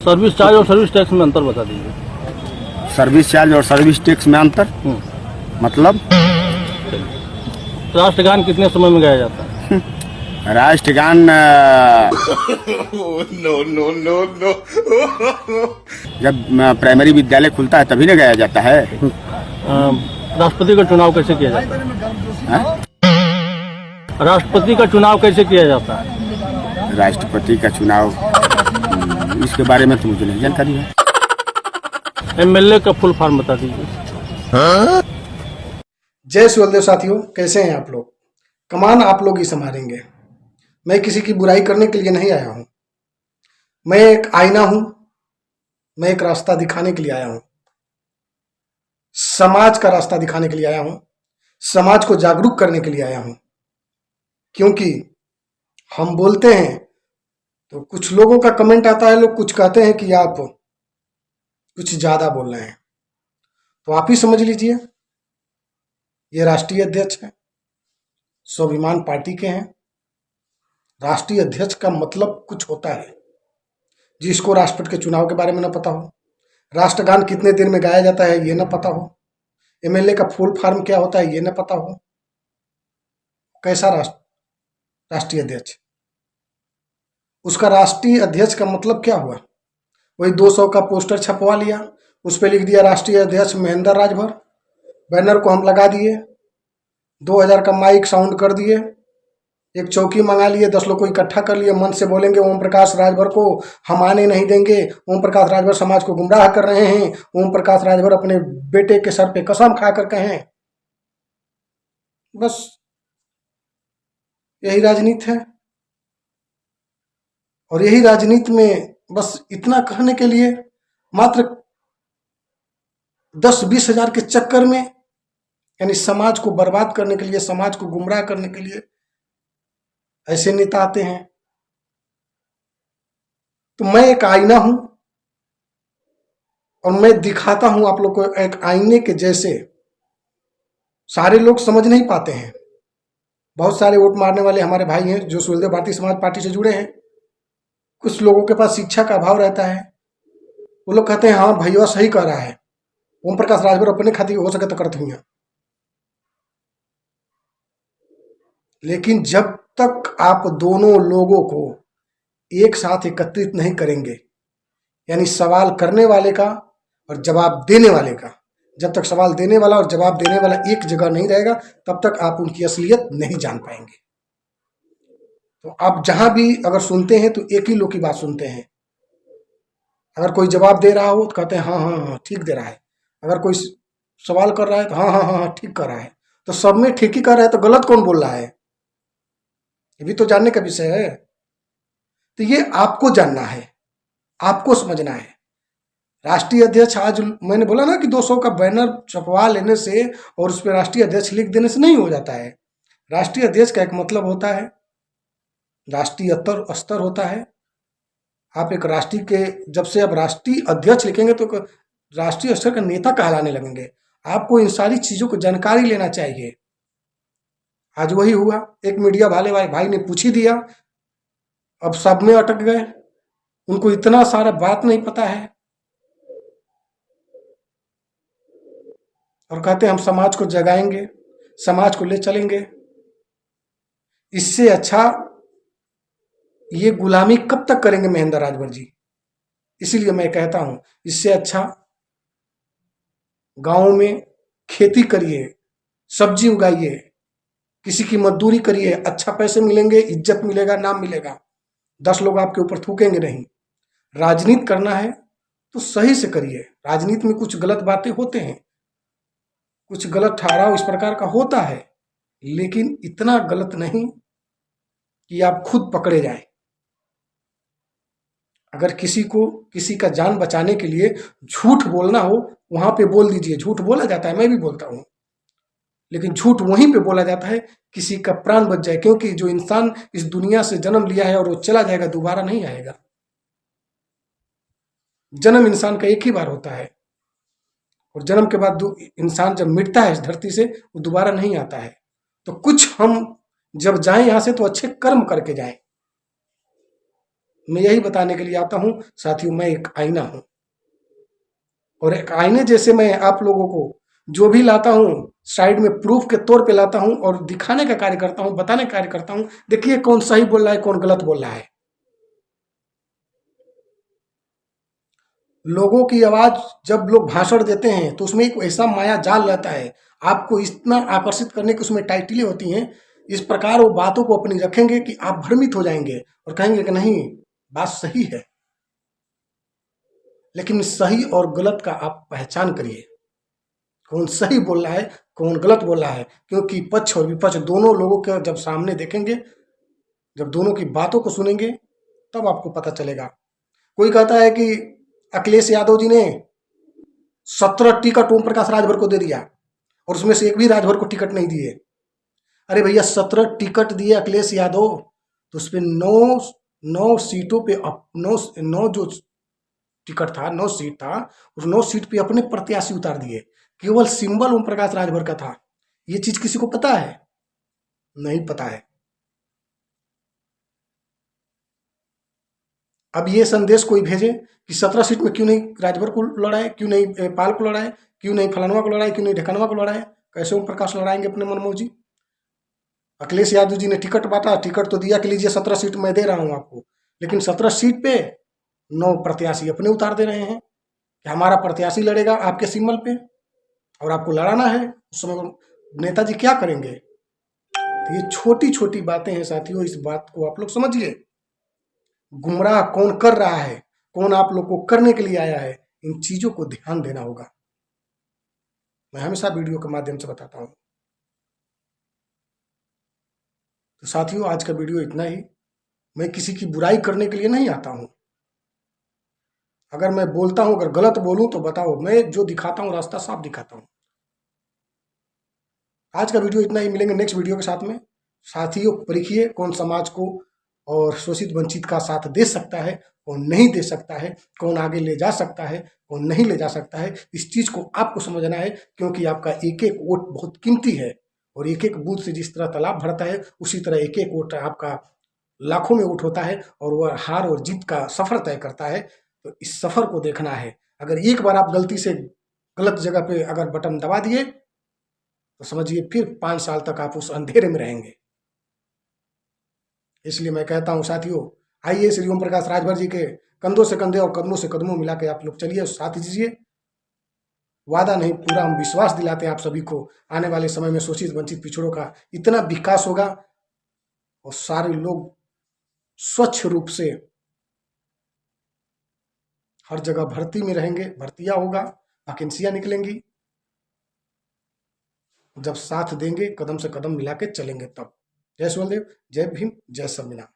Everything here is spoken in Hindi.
सर्विस चार्ज और सर्विस टैक्स में अंतर बता दीजिए। सर्विस चार्ज और सर्विस टैक्स में अंतर मतलब राष्ट्रगान कितने समय में गाया जाता है? राष्ट्रगान नो नो नो नो जब प्राइमरी विद्यालय खुलता है तभी ना गाया जाता है। राष्ट्रपति का चुनाव कैसे किया जाता है? राष्ट्रपति का चुनाव कैसे किया जाता है? राष्ट्रपति का चुनाव इसके बारे में तो मुझे नहीं जानकारी है। एमएलए का फुल फॉर्म बता दीजिए। जय सुहलदेव साथियों, कैसे हैं आप लोग? कमान आप लोग ही संभालेंगे। मैं किसी की बुराई करने के लिए नहीं आया हूं। मैं एक आईना हूं। मैं एक रास्ता दिखाने के लिए आया हूं। समाज का रास्ता दिखाने के लिए आया हूं। समाज को जागरूक करने के लिए आया हूं। क्योंकि हम बोलते हैं तो कुछ लोगों का कमेंट आता है, लोग कुछ कहते हैं कि आप कुछ ज्यादा बोल रहे हैं। तो आप ही समझ लीजिए, ये राष्ट्रीय अध्यक्ष है, स्वाभिमान पार्टी के हैं। राष्ट्रीय अध्यक्ष का मतलब कुछ होता है। जिसको राष्ट्रपति के चुनाव के बारे में न पता हो, राष्ट्रगान कितने दिन में गाया जाता है ये न पता हो, एमएलए का फुल फॉर्म क्या होता है ये न पता हो, कैसा राष्ट्रीय अध्यक्ष? उसका राष्ट्रीय अध्यक्ष का मतलब क्या हुआ? वही 200 का पोस्टर छपवा लिया, उस पर लिख दिया राष्ट्रीय अध्यक्ष महेंद्र राजभर, बैनर को हम लगा दिए, 2000 का माइक साउंड कर दिए, एक चौकी मंगा लिए, 10 लोग को इकट्ठा कर लिए, मन से बोलेंगे ओम प्रकाश राजभर को हम आने नहीं देंगे, ओम प्रकाश राजभर समाज को गुमराह कर रहे हैं, ओम प्रकाश राजभर अपने बेटे के सर पे कसम खा कर कहें। बस यही राजनीति है। और यही राजनीति में बस इतना कहने के लिए मात्र 10-20 हजार के चक्कर में, यानी समाज को बर्बाद करने के लिए, समाज को गुमराह करने के लिए ऐसे नेता आते हैं। तो मैं एक आईना हूं और मैं दिखाता हूं आप लोग को एक आईने के जैसे। सारे लोग समझ नहीं पाते हैं। बहुत सारे वोट मारने वाले हमारे भाई हैं जो सुहलदेव भारतीय समाज पार्टी से जुड़े हैं। कुछ लोगों के पास शिक्षा का अभाव रहता है। वो लोग कहते हैं हाँ भैया सही कह रहा है, ओम प्रकाश राजभर अपने खातिर हो सके तो करते हुए। लेकिन जब तक आप दोनों लोगों को एक साथ एकत्रित नहीं करेंगे, यानी सवाल करने वाले का और जवाब देने वाले का, जब तक सवाल देने वाला और जवाब देने वाला एक जगह नहीं रहेगा तब तक आप उनकी असलियत नहीं जान पाएंगे। तो आप जहां भी अगर सुनते हैं तो एक ही लोग की बात सुनते हैं। अगर कोई जवाब दे रहा हो तो कहते हैं हाँ हाँ हाँ ठीक दे रहा है। अगर कोई सवाल कर रहा है तो हाँ हाँ हाँ हाँ ठीक कर रहा है। तो सब में ठीक ही कर रहा है तो गलत कौन बोल रहा है? ये भी तो जानने का विषय है। तो ये आपको जानना है, आपको समझना है। राष्ट्रीय अध्यक्ष, आज मैंने बोला ना कि 200 का बैनर छपवा लेने से और उस पर राष्ट्रीय अध्यक्ष लिख देने से नहीं हो जाता है। राष्ट्रीय अध्यक्ष का एक मतलब होता है, राष्ट्रीय स्तर होता है। आप एक राष्ट्रीय के, जब से आप राष्ट्रीय अध्यक्ष लिखेंगे तो राष्ट्रीय स्तर का नेता कहलाने लगेंगे। आपको इन सारी चीजों को जानकारी लेना चाहिए। आज वही हुआ, एक मीडिया वाले भाई ने पूछ ही दिया, अब सब में अटक गए। उनको इतना सारा बात नहीं पता है और कहते हम समाज को जगाएंगे, समाज को ले चलेंगे। इससे अच्छा ये गुलामी कब तक करेंगे महेंद्र राजभर जी? इसीलिए मैं कहता हूं, इससे अच्छा गांव में खेती करिए, सब्जी उगाइए, किसी की मजदूरी करिए, अच्छा पैसे मिलेंगे, इज्जत मिलेगा, नाम मिलेगा, 10 लोग आपके ऊपर थूकेंगे नहीं। राजनीति करना है तो सही से करिए। राजनीति में कुछ गलत बातें होते हैं, कुछ गलत ठहराव इस प्रकार का होता है, लेकिन इतना गलत नहीं कि आप खुद पकड़े जाए। अगर किसी को किसी का जान बचाने के लिए झूठ बोलना हो, वहां पे बोल दीजिए। झूठ बोला जाता है, मैं भी बोलता हूं, लेकिन झूठ वहीं पे बोला जाता है किसी का प्राण बच जाए। क्योंकि जो इंसान इस दुनिया से जन्म लिया है और वो चला जाएगा, दोबारा नहीं आएगा। जन्म इंसान का एक ही बार होता है और जन्म के बाद इंसान जब मिटता है इस धरती से, वो दोबारा नहीं आता है। तो कुछ हम जब जाएं यहां से तो अच्छे कर्म करके जाएं, मैं यही बताने के लिए आता हूं साथियों, मैं एक आईना हूं और एक आईने जैसे मैं आप लोगों को जो भी लाता हूं साइड में प्रूफ के तौर पे लाता हूं और दिखाने का कार्य करता हूं, बताने का कार्य करता हूं। देखिए कौन सही बोल रहा है, कौन गलत बोल रहा है। लोगों की आवाज जब लोग भाषण देते हैं तो उसमें एक ऐसा माया जाल रहता है, आपको इतना आकर्षित करने की उसमें टाइटलें होती हैं। इस प्रकार वो बातों को अपनी रखेंगे कि आप भ्रमित हो जाएंगे और कहेंगे कि नहीं बात सही है। लेकिन सही और गलत का आप पहचान करिए, कौन सही बोल रहा है, कौन गलत बोल रहा है। क्योंकि पक्ष और विपक्ष दोनों लोगों के जब सामने देखेंगे, जब दोनों की बातों को सुनेंगे, तब आपको पता चलेगा। कोई कहता है कि अखिलेश यादव जी ने 17 टिकट ओम प्रकाश राजभर को दे दिया और उसमें से एक भी राजभर को टिकट नहीं दिए। अरे भैया 17 टिकट दिए अखिलेश यादव, तो उस पर 9 सीटों पे 9 जो टिकट था, 9 सीट था, उस 9 सीट पे अपने प्रत्याशी उतार दिए। केवल सिंबल ओम प्रकाश राजभर का था। ये चीज किसी को पता है? नहीं पता है। अब ये संदेश कोई भेजे कि 17 सीट में क्यों नहीं राजभर को लड़ाए, क्यों नहीं पाल को लड़ाए, क्यों नहीं फलानवा को लड़ाए, क्यों नहीं ढेकनवा को लड़ाए। कैसे ओम प्रकाश लड़ाएंगे अपने मनमोजी? अखिलेश यादव जी ने टिकट बांटा, टिकट तो दिया कि लीजिए 17 सीट मैं दे रहा हूं आपको, लेकिन 17 सीट पे 9 प्रत्याशी अपने उतार दे रहे हैं कि हमारा प्रत्याशी लड़ेगा आपके सिंबल पे और आपको लड़ाना है। उस समय नेताजी क्या करेंगे? तो ये छोटी छोटी बातें हैं साथियों, इस बात को आप लोग समझिए। गुमराह कौन कर रहा है, कौन आप लोग को करने के लिए आया है, इन चीजों को ध्यान देना होगा। मैं हमेशा वीडियो के माध्यम से बताता हूं। तो साथियों आज का वीडियो इतना ही। मैं किसी की बुराई करने के लिए नहीं आता हूं। अगर मैं बोलता हूं, अगर गलत बोलूं तो बताओ, मैं जो दिखाता हूं रास्ता साफ दिखाता हूं। आज का वीडियो इतना ही, मिलेंगे नेक्स्ट वीडियो के साथ में। साथियों परखिए कौन समाज को और शोषित वंचित का साथ दे सकता है, कौन नहीं दे सकता है, कौन आगे ले जा सकता है, कौन नहीं ले जा सकता है। इस चीज को आपको समझना है, क्योंकि आपका एक एक वोट बहुत कीमती है और एक एक बूथ से जिस तरह तालाब भरता है, उसी तरह एक एक वोट आपका लाखों में वोट होता है और वह हार और जीत का सफर तय करता है। तो इस सफर को देखना है। अगर एक बार आप गलती से गलत जगह पे अगर बटन दबा दिए तो समझिए फिर 5 साल तक आप उस अंधेरे में रहेंगे। इसलिए मैं कहता हूं साथियों, आइए श्री ओम प्रकाश राजभर जी के कंधों से कंधे और कदमों से कदमों मिला के आप लोग चलिए, साथ दीजिए। वादा नहीं, पूरा हम विश्वास दिलाते हैं आप सभी को, आने वाले समय में शोषित वंचित पिछड़ों का इतना विकास होगा और सारे लोग स्वच्छ रूप से हर जगह भर्ती में रहेंगे, भर्तियां होगा, वैकेंसियां निकलेंगी। जब साथ देंगे, कदम से कदम मिला के चलेंगे तब। जय सुलदेव, जय भीम, जय संविधान।